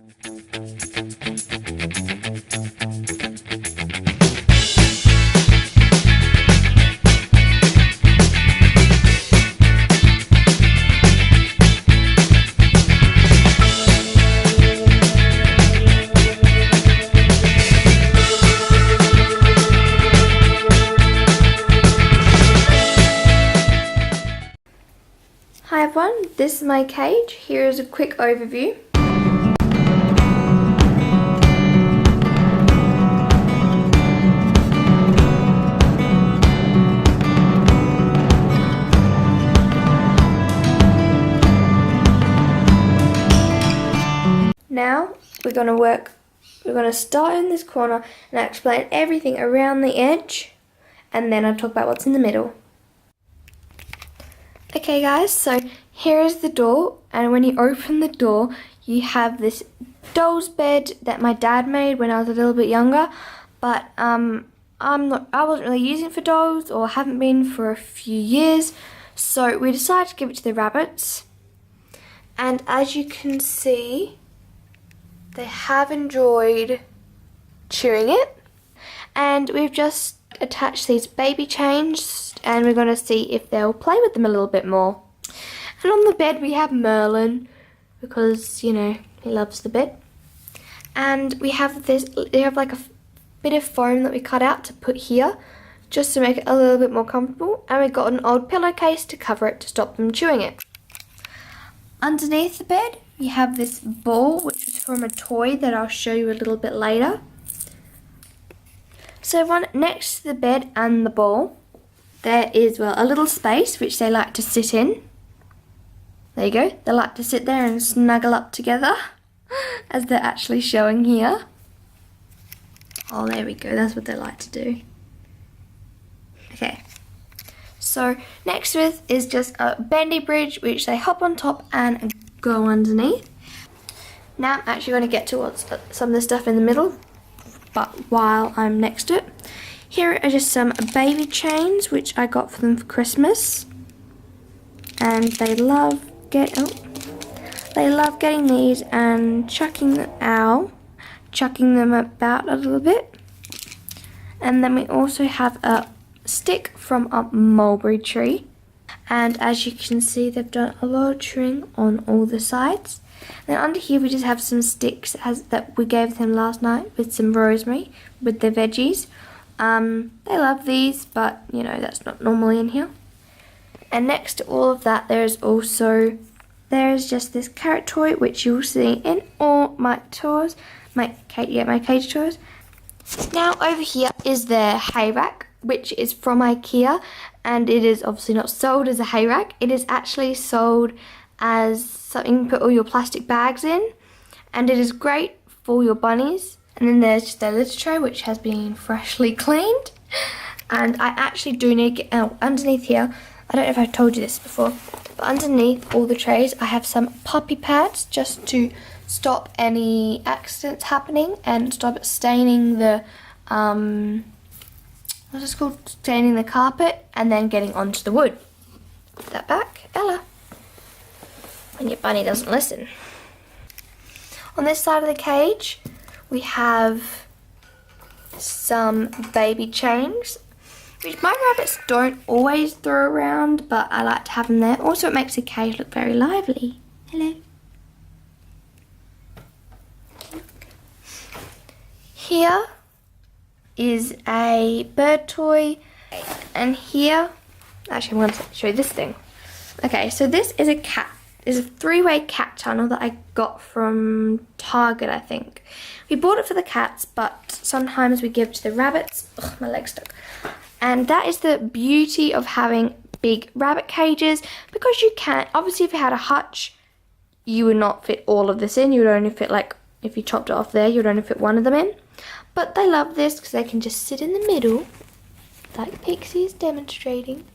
Hi everyone, this is my cage. Here is a quick overview. Now we're going to start in this corner and I'll explain everything around the edge, and then I'll talk about what's in the middle. Okay guys, so here is the door, and when you open the door you have this doll's bed that my dad made when I was a little bit younger, but I wasn't really using it for dolls, or haven't been for a few years, so we decided to give it to the rabbits. And as you can see, they have enjoyed chewing it, and we've just attached these baby chains, and we're going to see if they'll play with them a little bit more. And on the bed we have Merlin, because, you know, he loves the bed. And we have this, they have like a bit of foam that we cut out to put here, just to make it a little bit more comfortable. And we got an old pillowcase to cover it to stop them chewing it. Underneath the bed you have this ball, which is from a toy that I'll show you a little bit later. So one next to the bed and the ball, there is, well, a little space which they like to sit in. There you go, they like to sit there and snuggle up together, as they're actually showing here. Oh, there we go, that's what they like to do. Okay, so next to it is just a bendy bridge which they hop on top and go underneath. Now I'm actually going to get towards some of the stuff in the middle, but while I'm next to it, here are just some baby chains which I got for them for Christmas, and they love getting these and chucking them about a little bit. And then we also have a stick from a mulberry tree, and as you can see they've done a lot of trimming on all the sides. Then under here we just have some sticks that we gave them last night with some rosemary with the veggies. They love these, but you know, that's not normally in here. And next to all of that there is just this carrot toy which you'll see in all my tours, my cage tours. Now over here is their hay rack, which is from IKEA, and it is obviously not sold as a hay rack. It is actually sold as something to put all your plastic bags in, and it is great for your bunnies. And then there's just their litter tray which has been freshly cleaned, and I actually do need to get underneath here. I don't know if I've told you this before, but underneath all the trays I have some puppy pads just to stop any accidents happening and stop it staining the staining the carpet and then getting onto the wood. Put that back, Ella. And your bunny doesn't listen. On this side of the cage we have some baby chains, which my rabbits don't always throw around, but I like to have them there. Also, it makes the cage look very lively. Hello. Here is a bird toy, and here, actually I'm going to show you this thing. Okay, so this is a cat. It's a three-way cat tunnel that I got from Target, I think. We bought it for the cats, but sometimes we give it to the rabbits. Ugh, my leg's stuck. And that is the beauty of having big rabbit cages, because you can't, obviously if you had a hutch, you would not fit all of this in. You would only fit, like, if you chopped it off there, you would only fit one of them in. But they love this because they can just sit in the middle, like Pixie is demonstrating.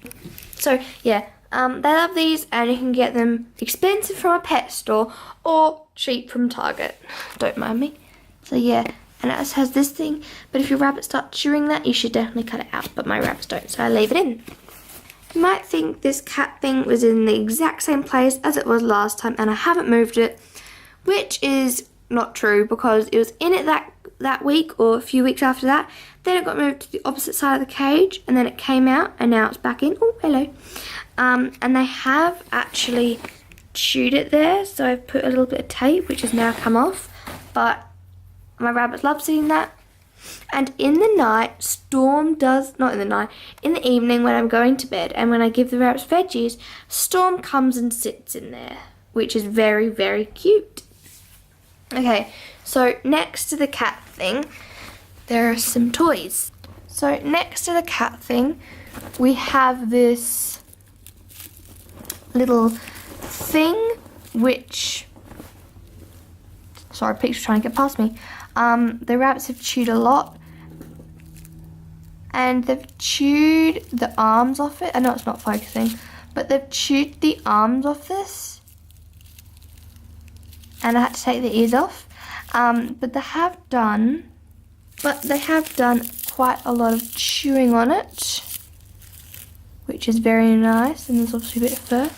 So, yeah. They love these, and you can get them expensive from a pet store or cheap from Target. Don't mind me. So yeah, and it has this thing, but if your rabbits start chewing that, you should definitely cut it out, but my rabbits don't, so I leave it in. You might think this cat thing was in the exact same place as it was last time, and I haven't moved it, which is not true, because it was in it that week or a few weeks after that. Then it got moved to the opposite side of the cage, and then it came out, and now it's back in. Oh, hello. And they have actually chewed it there, so I've put a little bit of tape, which has now come off. But my rabbits love seeing that. And in the night, Storm does, not in the night, in the evening when I'm going to bed and when I give the rabbits veggies, Storm comes and sits in there, which is very, very cute. Okay, so next to the cat thing, there are some toys. So next to the cat thing, we have this little thing which, sorry, picture's trying to get past me. The rabbits have chewed a lot, and they've chewed the arms off it. I know it's not focusing, but they've chewed the arms off this, and I had to take the ears off. But they have done quite a lot of chewing on it, which is very nice, and there's obviously a bit of fur.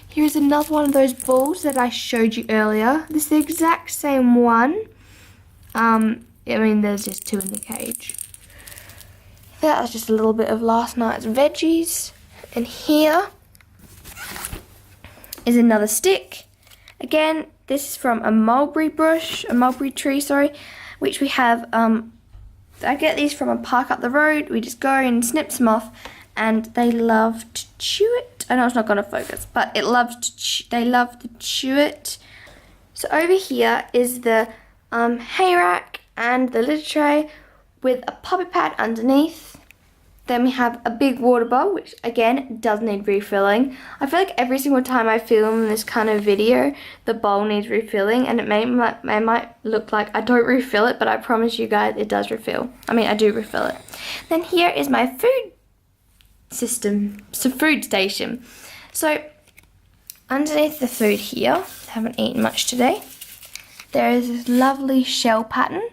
Here's another one of those balls that I showed you earlier. This is the exact same one. I mean, there's just two in the cage. That was just a little bit of last night's veggies. And here is another stick. Again, this is from a mulberry tree, which we have, I get these from a park up the road. We just go and snip some off, and they love to chew it. I know it's not going to focus, but they love to chew it. So over here is the hay rack and the litter tray with a puppy pad underneath. Then we have a big water bowl, which again does need refilling. I feel like every single time I film this kind of video, the bowl needs refilling, and it might look like I don't refill it, but I promise you guys it does refill. I mean, I do refill it. Then here is my food station. So underneath the food here, I haven't eaten much today, there is this lovely shell pattern.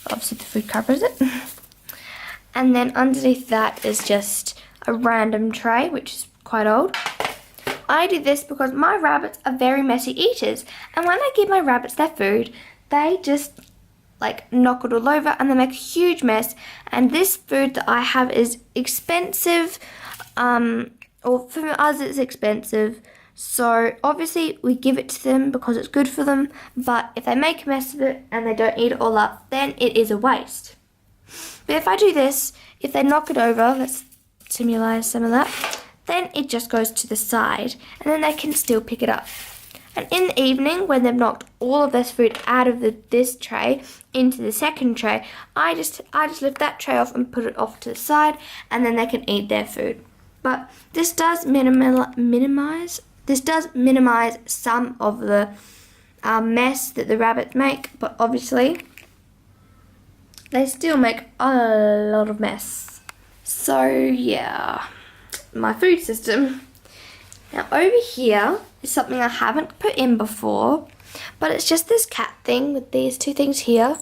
Obviously the food covers it. And then underneath that is just a random tray, which is quite old. I do this because my rabbits are very messy eaters, and when I give my rabbits their food, they just like knock it all over and they make a huge mess. And this food that I have is expensive, or for us it's expensive. So obviously we give it to them because it's good for them, but if they make a mess of it and they don't eat it all up, then it is a waste. But if I do this, if they knock it over, let's simulate some of that, then it just goes to the side, and then they can still pick it up. And in the evening, when they've knocked all of this food out of this tray into the second tray, I just lift that tray off and put it off to the side, and then they can eat their food. But this does minimize some of the mess that the rabbits make, but obviously they still make a lot of mess. So yeah, my food system. Now over here is something I haven't put in before, but it's just this cat thing with these two things here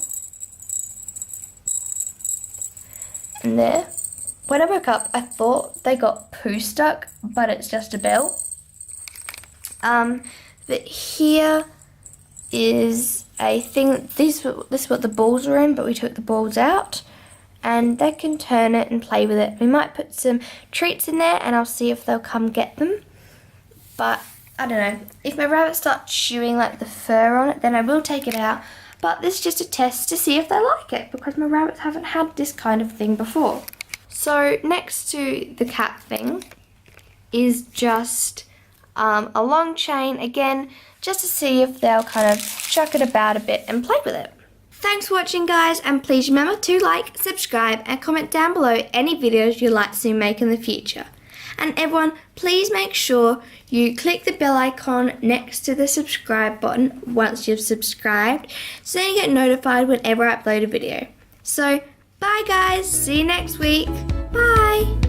and there. When I woke up, I thought they got poo stuck, but it's just a bell. But here is a thing, this is what the balls are in, but we took the balls out, and they can turn it and play with it. We might put some treats in there, and I'll see if they'll come get them. But I don't know, if my rabbits start chewing like the fur on it, then I will take it out. But this is just a test to see if they like it, because my rabbits haven't had this kind of thing before. So next to the cat thing is just a long chain, again, just to see if they'll kind of chuck it about a bit and play with it. Thanks for watching, guys, and please remember to like, subscribe, and comment down below any videos you'd like to see me make in the future. And everyone, please make sure you click the bell icon next to the subscribe button once you've subscribed, so then you get notified whenever I upload a video. So, bye guys, see you next week, bye!